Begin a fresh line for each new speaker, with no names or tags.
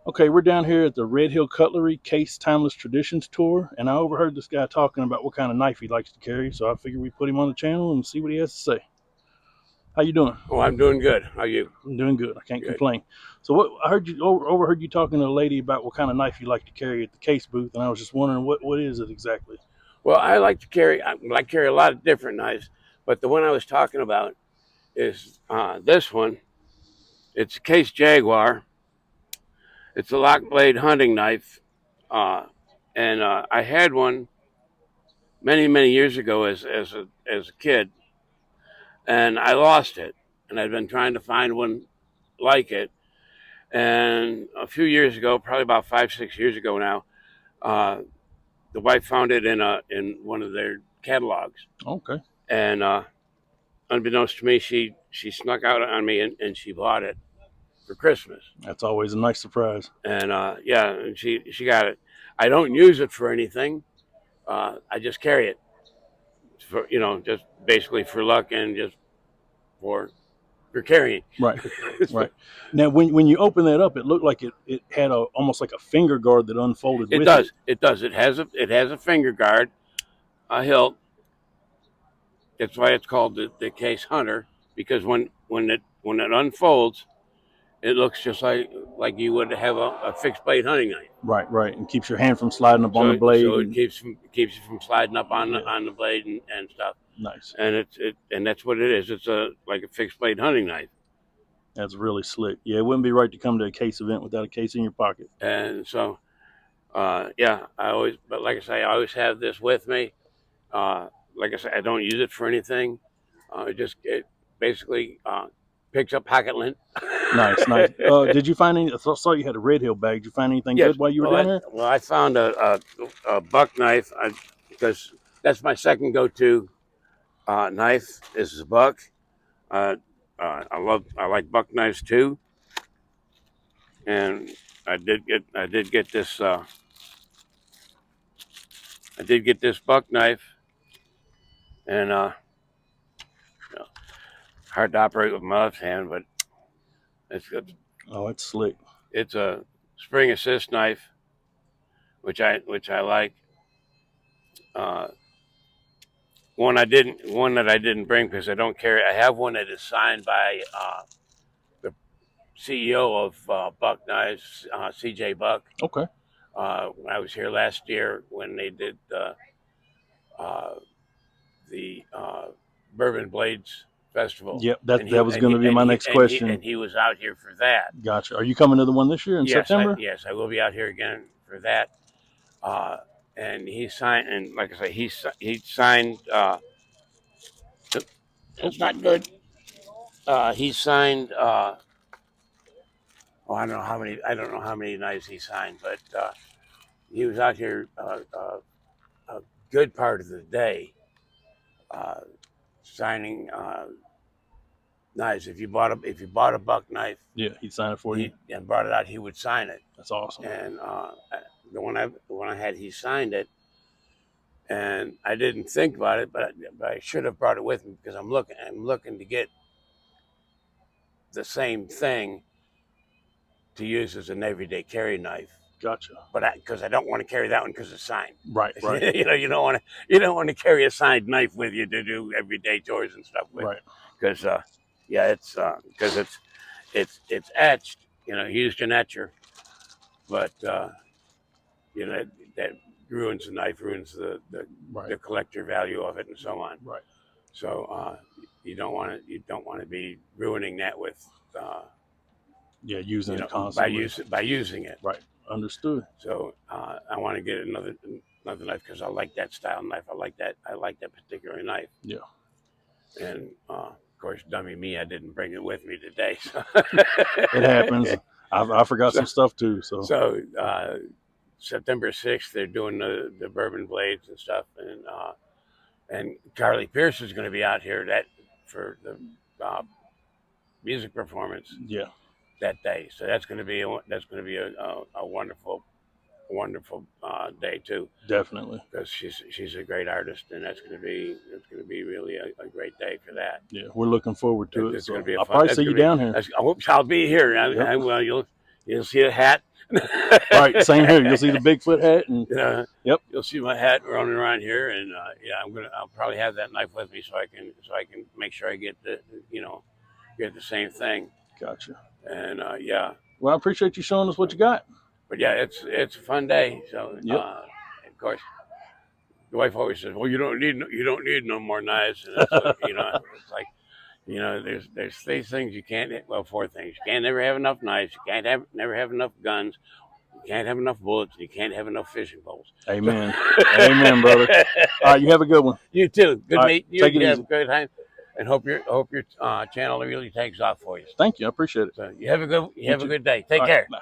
Okay, we're down here at the Red Hill Cutlery Case Timeless Traditions Tour, and I overheard this guy talking about what kind of knife he likes to carry, so I figured we put him on the channel and see what he has to say. How you doing?
Oh, I'm doing good. How are you?
I'm doing good. I can't
Good.
complain. So what I heard you overheard you talking to a lady about what kind of knife you like to carry at the case booth, and I was just wondering what is it exactly?
Well, I carry a lot of different knives, but the one I was talking about is this one. It's a Case Jaguar. It's a lock blade hunting knife, uh, and I had one many years ago as a kid, and I lost it, and I've been trying to find one like it. And a few years ago, probably about 5 6 years ago now, uh, the wife found it in one of their catalogs,
Okay,
and unbeknownst to me, she snuck out on me and she bought it for Christmas.
that's always a nice surprise.
And yeah, and she got it. I don't use it for anything. I just carry it for just basically for luck and just for for carrying.
Right, right. Now, when you open that up, it looked like it had a almost like a finger guard that unfolded
It
with it.
does. It does. It has a finger guard, a hilt. That's why it's called the Case Hunter, because when it unfolds, it looks just like you would have a fixed blade hunting knife.
Right, right, and keeps your hand from sliding up on the
So
blade.
it
And
keeps you from sliding up on
yeah,
the blade and stuff.
nice.
And that's what it is. It's like a fixed blade hunting knife.
That's really slick. Yeah, it wouldn't be right to come to a case event without a case in your pocket.
And so yeah, but like I say, I always have this with me. Like I say, I don't use it for anything. It basically picks up pocket lint.
Nice, nice. Did you find any? I saw you had a Red Hill bag. Did you find anything
Yes.
good while you were
Well,
down there?
I found a buck knife because that's my second go-to knife. This is a buck. Uh, I like buck knives too, and I did get this buck knife, and you know, hard to operate with my left hand, but it's good.
Oh, it's slick.
It's a spring assist knife, which I like. Uh, one that I didn't bring because I don't carry. I have one that is signed by the CEO of Buck Knives, CJ Buck.
Okay.
When I was here last year when they did uh, the Bourbon Blades Festival,
Yep.
and
That was going to be my next question.
he was out here for that.
Gotcha. Are you coming to the one this year in September?
I will be out here again for that. Uh, and he signed, and like I say, he signed. It's not good. He signed. I don't know how many knives he signed, but he was out here a good part of the day uh, signing knives. If you bought a buck knife,
Yeah, he'd sign it for you.
and brought it out, he would sign it.
That's awesome.
And the one I had, he signed it, and I didn't think about it, but I should have brought it with me because I'm looking to get the same thing to use as an everyday carry knife.
Gotcha.
But because I don't want to carry that one because it's signed.
Right, right,
You don't want to carry a signed knife with you to do everyday chores and stuff with.
right.
Because yeah, it's because it's etched. He used an etcher, but that ruins the knife, ruins
Right,
the collector value of it, and so on.
right.
So you don't want to be ruining that with
Yeah, using it
by
constantly.
using it.
Right. Understood.
So I want to get another knife because I like that style knife. I like that particular knife.
Yeah.
And of course, dummy me, I didn't bring it with me today. So
It happens. I forgot
so,
some stuff too. So
so September 6th, they're doing the bourbon blades and stuff, and Carly Pierce is going to be out here for the music performance
yeah,
that day. So that's going to be a wonderful day too,
definitely.
because she's a great artist, and it's going to be really a great day for that.
Yeah, we're looking forward to it.
It's
So
going to be a
I'll
fun.
probably see you down here.
I'll be here.
Yep.
Well, You'll see a hat.
Right, same here. You'll see the Bigfoot hat, and
Yeah,
yep.
you'll see my hat running around here, and yeah, I'll probably have that knife with me so I can make sure I get get the same thing.
Gotcha.
And yeah,
Well, I appreciate you showing us what you got.
but yeah, it's a fun day. So
Yep.
of course, the wife always says, "Well, you don't need no more knives." And it's like, it's like, there's three things you can't. Well, four things. You can't never have enough knives. You can't never have enough guns. You can't have enough bullets. You can't have enough fishing poles.
Amen. Amen, brother. All right, you have a good one.
You too. Good
All right,
meeting you.
take it
You have
easy.
a good time, and hope your channel really takes off for you.
Thank you. I appreciate it.
So you have a good
You too.
day. Take
All right,
care.
bye.